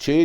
6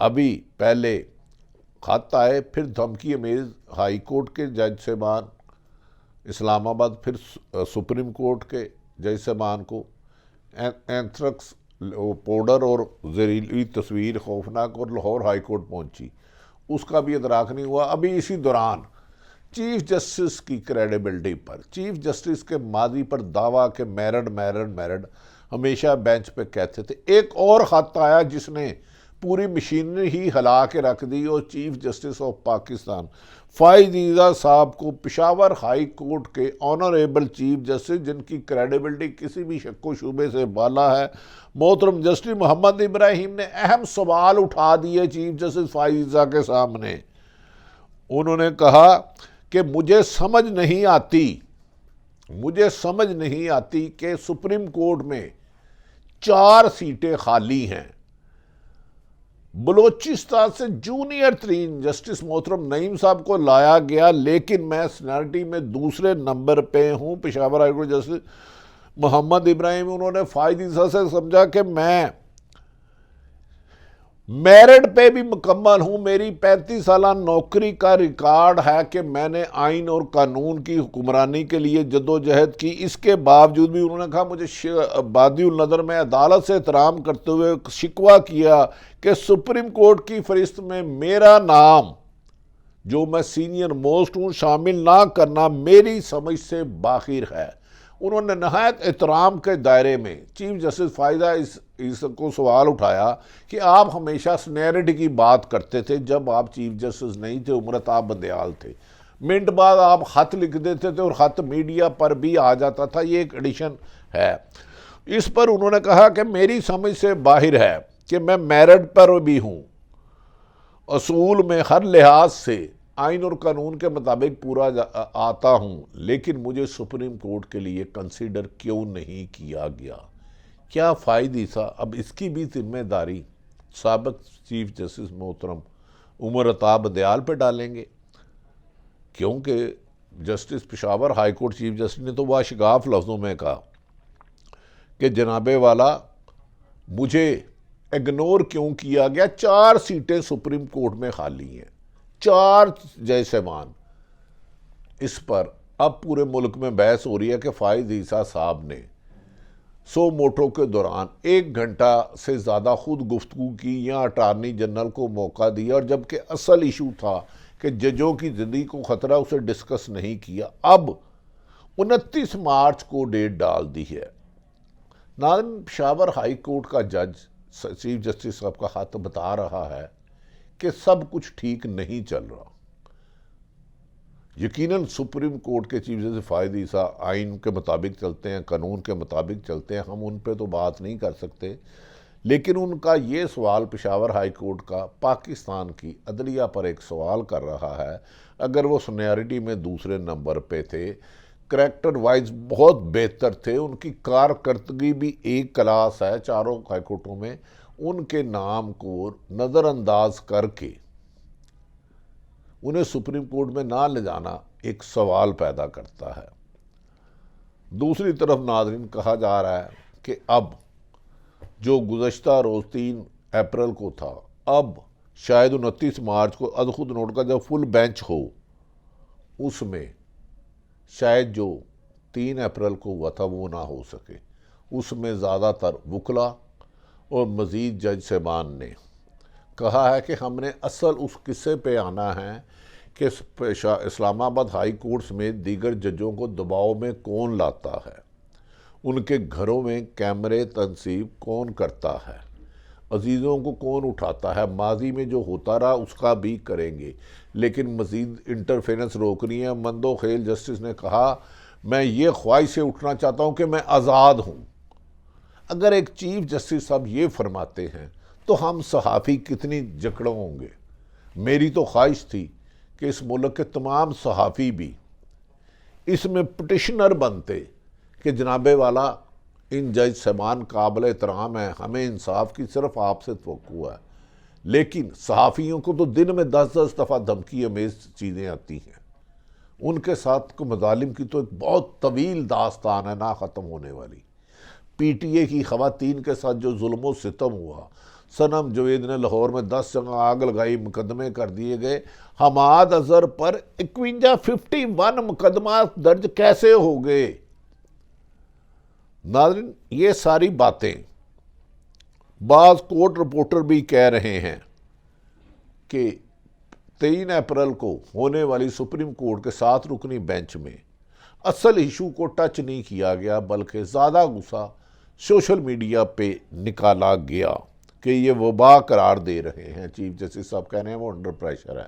ابھی پہلے خط آئے، پھر دھمکی امیز ہائی کورٹ کے جج صاحبان اسلام آباد، پھر سپریم کورٹ کے جج صاحبان کو اینتھرکس پاؤڈر اور زہریلی تصویر خوفناک، اور لاہور ہائی کورٹ پہنچی، اس کا بھی ادراک نہیں ہوا۔ ابھی اسی دوران چیف جسٹس کی کریڈیبلٹی پر، چیف جسٹس کے ماضی پر دعویٰ کہ میرڈ ہمیشہ بینچ پہ کہتے تھے، ایک اور خط آیا جس نے پوری مشینری ہی ہلا کے رکھ دی، اور چیف جسٹس آف پاکستان فائز عیسیٰ صاحب کو پشاور ہائی کورٹ کے آنریبل چیف جسٹس، جن کی کریڈیبلٹی کسی بھی شک و شبے سے بالا ہے، محترم جسٹس محمد ابراہیم نے اہم سوال اٹھا دیے چیف جسٹس فائز عیسیٰ کے سامنے۔ انہوں نے کہا کہ مجھے سمجھ نہیں آتی کہ سپریم کورٹ میں 4 سیٹیں خالی ہیں، بلوچستان سے جونیئر ترین جسٹس محترم نعیم صاحب کو لایا گیا، لیکن میں سینیرٹی میں دوسرے نمبر پہ ہوں۔ پشاور ہائی کورٹ جسٹس محمد ابراہیم، انہوں نے فائز عیسیٰ سے سمجھا کہ میں میرٹ پہ بھی مکمل ہوں، میری 35 سالہ نوکری کا ریکارڈ ہے کہ میں نے آئین اور قانون کی حکمرانی کے لیے جدوجہد کی، اس کے باوجود بھی انہوں نے کہا مجھے بادی النظر میں عدالت سے احترام کرتے ہوئے شکوہ کیا کہ سپریم کورٹ کی فہرست میں میرا نام، جو میں سینئر موسٹ ہوں، شامل نہ کرنا میری سمجھ سے باخر ہے۔ انہوں نے نہایت احترام کے دائرے میں چیف جسٹس فائزہ اس کو سوال اٹھایا کہ آپ ہمیشہ سینیرٹی کی بات کرتے تھے، جب آپ چیف جسٹس نہیں تھے، عمرتاب بندیال تھے، منٹ بعد آپ خط لکھ دیتے تھے اور خط میڈیا پر بھی آ جاتا تھا، یہ ایک ایڈیشن ہے۔ اس پر انہوں نے کہا کہ میری سمجھ سے باہر ہے کہ میں میرٹ پر بھی ہوں، اصول میں ہر لحاظ سے آئین اور قانون کے مطابق پورا آتا ہوں، لیکن مجھے سپریم کورٹ کے لیے کنسیڈر کیوں نہیں کیا گیا۔ کیا فائز عیسیٰ اب اس کی بھی ذمہ داری سابق چیف جسٹس محترم عمرتاب بندیال پہ ڈالیں گے؟ کیونکہ justice Peshawar high court chief justice نے تو واشگاف لفظوں میں کہا کہ جناب والا مجھے اگنور کیوں کیا گیا، 4 سیٹیں سپریم کورٹ میں خالی ہیں، 4 جج صاحبان۔ اس پر اب پورے ملک میں بحث ہو رہی ہے کہ فائز عیسیٰ صاحب نے سو موٹو کے دوران 1 گھنٹہ سے زیادہ خود گفتگو کی یا اٹارنی جنرل کو موقع دیا، اور جبکہ اصل ایشو تھا کہ ججوں کی زندگی کو خطرہ، اسے ڈسکس نہیں کیا۔ اب 29 مارچ کو ڈیٹ ڈال دی ہے۔ ناظرین، پشاور ہائی کورٹ کا جج چیف جسٹس صاحب کا خط بتا رہا ہے کہ سب کچھ ٹھیک نہیں چل رہا۔ یقیناً سپریم کورٹ کے چیف جسٹس فائز عیسیٰ آئین کے مطابق چلتے ہیں، قانون کے مطابق چلتے ہیں، ہم ان پہ تو بات نہیں کر سکتے، لیکن ان کا یہ سوال پشاور ہائی کورٹ کا پاکستان کی عدلیہ پر ایک سوال کر رہا ہے۔ اگر وہ سینیرٹی میں دوسرے نمبر پہ تھے، کریکٹر وائز بہت بہتر تھے، ان کی کارکردگی بھی ایک کلاس ہے چاروں ہائی کورٹوں میں، ان کے نام کو نظر انداز کر کے انہیں سپریم کورٹ میں نہ لے جانا ایک سوال پیدا کرتا ہے۔ دوسری طرف ناظرین، کہا جا رہا ہے کہ اب جو گزشتہ روز 3 اپریل کو تھا، اب شاید 29 مارچ کو از خود نوٹ کا جب فل بینچ ہو، اس میں شاید جو 3 اپریل کو ہوا تھا وہ نہ ہو سکے۔ اس میں زیادہ تر وکلا اور مزید جج صاحبان نے کہا ہے کہ ہم نے اصل اس قصے پہ آنا ہے کہ اسلام آباد ہائی کورٹ میں دیگر ججوں کو دباؤ میں کون لاتا ہے، ان کے گھروں میں کیمرے تنصیب کون کرتا ہے، عزیزوں کو کون اٹھاتا ہے، ماضی میں جو ہوتا رہا اس کا بھی کریں گے، لیکن مزید انٹرفیرنس روکنی ہے۔ مندو خیل جسٹس نے کہا میں یہ خواہش سے اٹھنا چاہتا ہوں کہ میں آزاد ہوں۔ اگر ایک چیف جسٹس صاحب یہ فرماتے ہیں تو ہم صحافی کتنی جکڑوں ہوں گے۔ میری تو خواہش تھی کہ اس ملک کے تمام صحافی بھی اس میں پٹیشنر بنتے کہ جناب والا ان جج صاحبان قابل احترام ہیں، ہمیں انصاف کی صرف آپ سے توقع ہے، لیکن صحافیوں کو تو دن میں 10 دفعہ دھمکی امیز چیزیں آتی ہیں۔ ان کے ساتھ مظالم کی تو ایک بہت طویل داستان ہے، نہ ختم ہونے والی۔ پی ٹی اے کی خواتین کے ساتھ جو ظلم و ستم ہوا، صنم جوید نے لاہور میں 10 جگہ آگ لگائی، مقدمے کر دیے گئے۔ حماد اظہر پر 51 مقدمات درج کیسے ہو گئے؟ ناظرین، یہ ساری باتیں بعض کورٹ رپورٹر بھی کہہ رہے ہیں کہ 3 اپریل کو ہونے والی سپریم کورٹ کے 7 رکنی بینچ میں اصل ایشو کو ٹچ نہیں کیا گیا، بلکہ زیادہ غصہ سوشل میڈیا پہ نکالا گیا کہ یہ وبا قرار دے رہے ہیں۔ چیف جسٹس صاحب کہہ رہے ہیں وہ انڈر پریشر ہے۔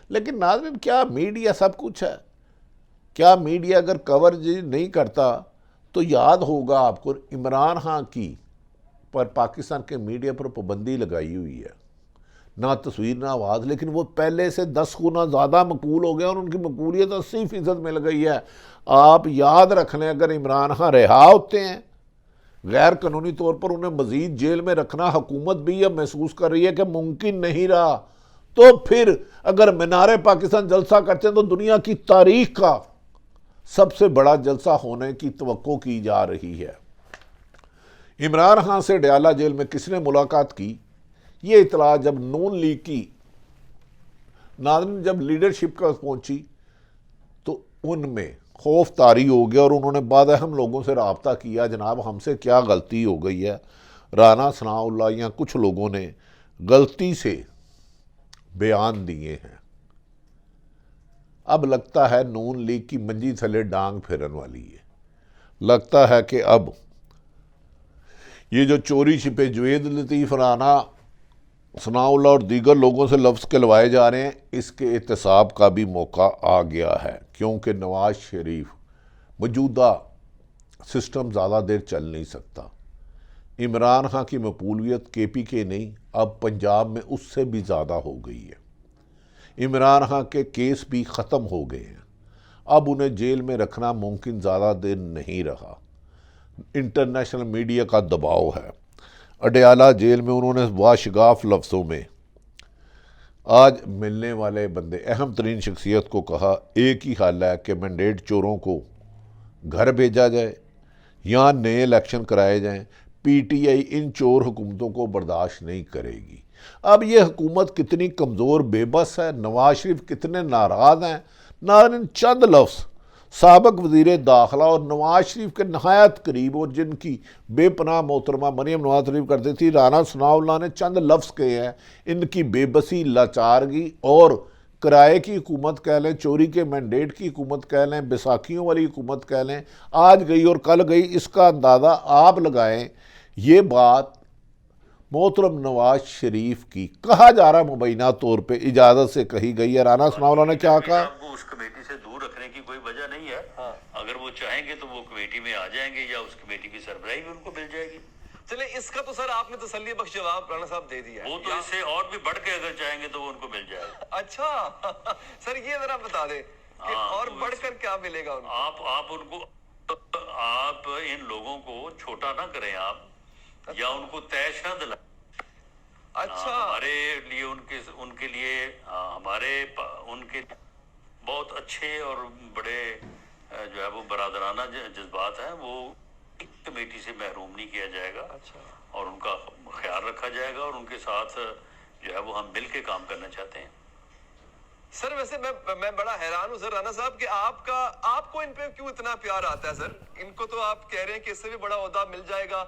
لیکن ناظرین، کیا میڈیا سب کچھ ہے؟ کیا میڈیا اگر کورج نہیں کرتا تو یاد ہوگا آپ کو عمران خان کی پر پاکستان کے میڈیا پر پابندی لگائی ہوئی ہے، نہ تصویر نہ آواز، لیکن وہ پہلے سے 10 گنا زیادہ مقبول ہو گیا اور ان کی مقبولیت 80% مل گئی ہے۔ آپ یاد رکھ لیں، اگر عمران خان رہا ہوتے ہیں غیر قانونی طور پر انہیں مزید جیل میں رکھنا حکومت بھی اب محسوس کر رہی ہے کہ ممکن نہیں رہا، تو پھر اگر مینار پاکستان جلسہ کرتے ہیں تو دنیا کی تاریخ کا سب سے بڑا جلسہ ہونے کی توقع کی جا رہی ہے۔ عمران خان سے ڈیالہ جیل میں کس نے ملاقات کی؟ یہ اطلاع جب نون لیگ کی ناظرین جب لیڈرشپ کا پہنچی تو ان میں خوف طاری ہو گیا اور انہوں نے بعد اہم لوگوں سے رابطہ کیا، جناب ہم سے کیا غلطی ہو گئی ہے۔ رانا ثناء اللہ یا کچھ لوگوں نے غلطی سے بیان دیے ہیں۔ اب لگتا ہے نون لیگ کی منجی تھلے ڈانگ پھیرن والی ہے۔ لگتا ہے کہ اب یہ جو چوری چھپے جوید لطیف، رانا ثناء اللہ اور دیگر لوگوں سے لفظ کہلوائے جا رہے ہیں، اس کے احتساب کا بھی موقع آ گیا ہے، کیونکہ نواز شریف موجودہ سسٹم زیادہ دیر چل نہیں سکتا۔ عمران خان کی مقبولیت کے پی کے نہیں، اب پنجاب میں اس سے بھی زیادہ ہو گئی ہے۔ عمران خان کے کیس بھی ختم ہو گئے ہیں، اب انہیں جیل میں رکھنا ممکن زیادہ دیر نہیں رہا۔ انٹرنیشنل میڈیا کا دباؤ ہے۔ اڈیالہ جیل میں انہوں نے واشگاف لفظوں میں آج ملنے والے بندے اہم ترین شخصیت کو کہا، ایک ہی حل ہے کہ مینڈیٹ چوروں کو گھر بھیجا جائے یا نئے الیکشن کرائے جائیں۔ پی ٹی آئی ان چور حکومتوں کو برداشت نہیں کرے گی۔ اب یہ حکومت کتنی کمزور بے بس ہے، نواز شریف کتنے ناراض ہیں۔ ناظرین، چند لفظ سابق وزیر داخلہ اور نواز شریف کے نہایت قریب اور جن کی بے پناہ محترمہ مریم نواز شریف کرتی تھی، رانا ثناء اللہ نے چند لفظ کہے ہیں۔ ان کی بے بسی، لاچارگی اور کرائے کی حکومت کہہ لیں، چوری کے مینڈیٹ کی حکومت کہہ لیں، بیساکھیوں والی حکومت کہہ لیں، آج گئی اور کل گئی، اس کا اندازہ آپ لگائیں۔ یہ بات محترم نواز شریف کی کہا جا رہا ہے، مبینہ طور پہ اجازت سے کہی گئی ہے۔ رانا ثناء اللہ نے کیا کہا؟ اس کمیٹی سے دور رکھنے کی کوئی وجہ نہیں ہے۔ اگر وہ چاہیں گے تو وہ کمیٹی میں آ جائیں گے یا اس کمیٹی کی سربراہی بھی ان کو مل جائے گی۔ چلے، اس کا تو سر آپ نے تسلی بخش جواب رانا صاحب دے دیا ہے۔ وہ تو اس سے اور بھی بڑھ کے اگر چاہیں گے تو وہ ان کو مل جائے گا۔ اچھا سر، یہ ذرا بتا دیں کہ اور بڑھ کر کیا ملے گا ان کو؟ آپ ان کو، آپ ان لوگوں کو چھوٹا نہ کریں آپ، یا ان کو تیش نہ دلائیں۔ اچھا، ہمارے لیے ان کے لیے ہمارے ان کے بہت اچھے اور بڑے جو ہے وہ برادرانہ جذبات ہیں، وہ کمیٹی سے محروم نہیں کیا جائے گا اور ان کا خیال رکھا جائے گا، اور ان کے ساتھ جو ہے وہ ہم مل کے کام کرنا چاہتے ہیں۔ سر ویسے میں بڑا حیران ہوں سر رانا صاحب کہ آپ کو ان پہ کیوں اتنا پیار آتا ہے سر؟ ان کو تو آپ کہہ رہے ہیں کہ اس سے بھی بڑا عہدہ مل جائے گا،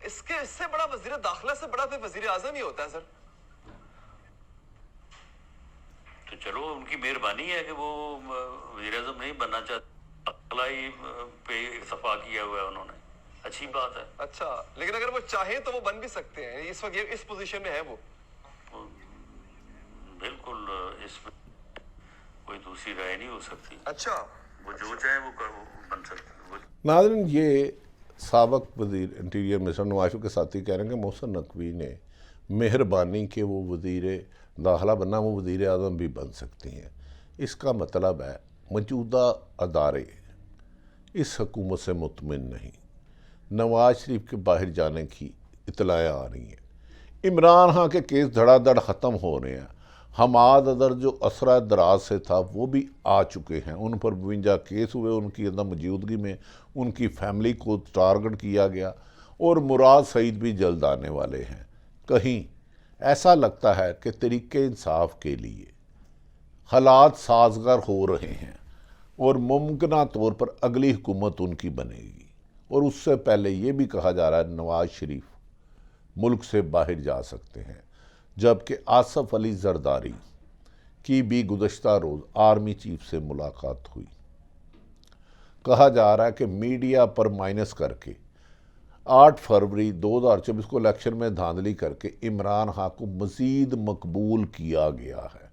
اس سے بڑا وزیر داخلہ سے بڑا پھر وزیر اعظم ہی ہوتا ہے سر۔ تو چلو، ان کی مہربانی ہے کہ وہ وزیر اعظم نہیں بننا چاہتے، اقلائی پہ اکتفا کیا ہوا ہے انہوں نے، اچھی بات ہے۔ اچھا، لیکن اگر وہ چاہیں تو وہ بن بھی سکتے ہیں، اس وقت اس پوزیشن میں ہے وہ۔ بالکل، اس میں کوئی دوسری رائے نہیں ہو سکتی۔ اچھا، وہ جو چاہیں وہ بن سکتے۔ ناظرین، یہ سابق وزیر انٹیریئر منسٹر نواز شریف کے ساتھی کہہ رہے ہیں کہ محسن نقوی نے مہربانی کہ وہ وزیر داخلہ بننا، وہ وزیر اعظم بھی بن سکتی ہیں۔ اس کا مطلب ہے موجودہ ادارے اس حکومت سے مطمئن نہیں۔ نواز شریف کے باہر جانے کی اطلاعیں آ رہی ہیں، عمران خان کے کیس دھڑا دھڑ ختم ہو رہے ہیں، حماد اظہر جو اسرہ دراز سے تھا وہ بھی آ چکے ہیں، ان پر 52 کیس ہوئے، ان کی عدم موجودگی میں ان کی فیملی کو ٹارگٹ کیا گیا، اور مراد سعید بھی جلد آنے والے ہیں۔ کہیں ایسا لگتا ہے کہ تحریک انصاف کے لیے حالات سازگار ہو رہے ہیں اور ممکنہ طور پر اگلی حکومت ان کی بنے گی، اور اس سے پہلے یہ بھی کہا جا رہا ہے نواز شریف ملک سے باہر جا سکتے ہیں، جبکہ آصف علی زرداری کی بھی گزشتہ روز آرمی چیف سے ملاقات ہوئی۔ کہا جا رہا ہے کہ میڈیا پر مائنس کر کے 8 فروری 2024 کو الیکشن میں دھاندلی کر کے عمران خان کو مزید مقبول کیا گیا ہے۔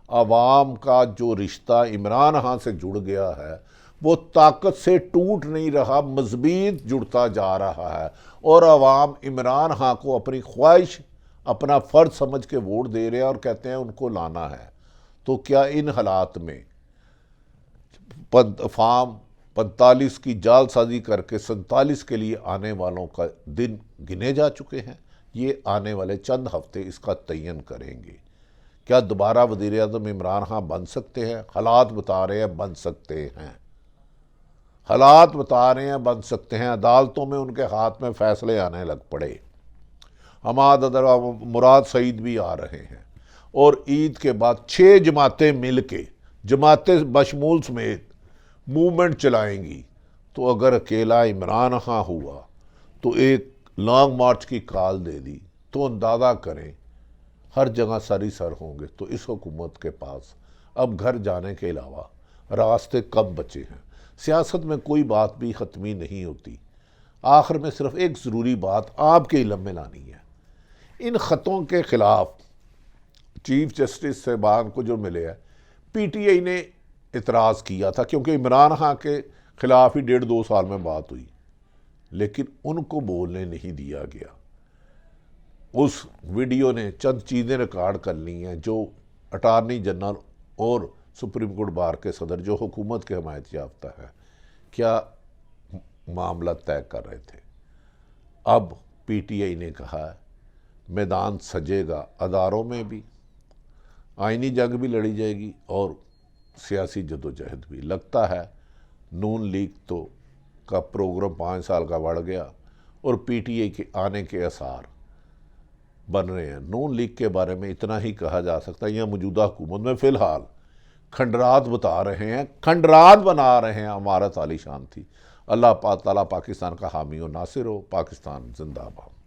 عوام کا جو رشتہ عمران خان سے جڑ گیا ہے وہ طاقت سے ٹوٹ نہیں رہا، مزید جڑتا جا رہا ہے، اور عوام عمران خان کو اپنی خواہش، اپنا فرض سمجھ کے ووٹ دے رہے ہیں اور کہتے ہیں ان کو لانا ہے۔ تو کیا ان حالات میں فارم 45 کی جال سازی کر کے 47 کے لیے آنے والوں کا دن گنے جا چکے ہیں؟ یہ آنے والے چند ہفتے اس کا تعین کریں گے۔ کیا دوبارہ وزیر اعظم عمران خان بن سکتے ہیں؟ حالات بتا رہے ہیں بن سکتے ہیں، حالات بتا رہے ہیں بن سکتے ہیں۔ عدالتوں میں ان کے ہاتھ میں فیصلے آنے لگ پڑے۔ حماد مراد سعید بھی آ رہے ہیں، اور عید کے بعد 6 جماعتیں مل کے، جماعتیں بشمول سمیت موومنٹ چلائیں گی۔ تو اگر اکیلا عمران خان ہوا تو ایک لانگ مارچ کی کال دے دی تو اندازہ کریں ہر جگہ سر ہی سر ہوں گے۔ تو اس حکومت کے پاس اب گھر جانے کے علاوہ راستے کم بچے ہیں۔ سیاست میں کوئی بات بھی حتمی نہیں ہوتی، آخر میں صرف ایک ضروری بات آپ کے علم میں لانی ہے۔ ان خطوں کے خلاف چیف جسٹس صاحبان کو جو ملے ہیں، پی ٹی آئی نے اعتراض کیا تھا کیونکہ عمران خان کے خلاف ہی 1.5-2 سال میں بات ہوئی، لیکن ان کو بولنے نہیں دیا گیا۔ اس ویڈیو نے چند چیزیں ریکارڈ کر لی ہیں جو اٹارنی جنرل اور سپریم کورٹ بار کے صدر جو حکومت کے حمایت یافتہ ہے کیا معاملہ طے کر رہے تھے۔ اب پی ٹی آئی نے کہا ہے میدان سجے گا، اداروں میں بھی آئینی جنگ بھی لڑی جائے گی اور سیاسی جدوجہد بھی۔ لگتا ہے نون لیگ کا پروگرام 5 سال کا بڑھ گیا اور پی ٹی آئی کے آنے کے آثار بن رہے ہیں۔ نون لیگ کے بارے میں اتنا ہی کہا جا سکتا ہے، یہ موجودہ حکومت میں فی الحال کھنڈرات بتا رہے ہیں، کھنڈرات بنا رہے ہیں، عمارت عالی شان تھی۔ اللہ تعالیٰ پاکستان کا حامی و ناصر ہو۔ پاکستان زندہ باد۔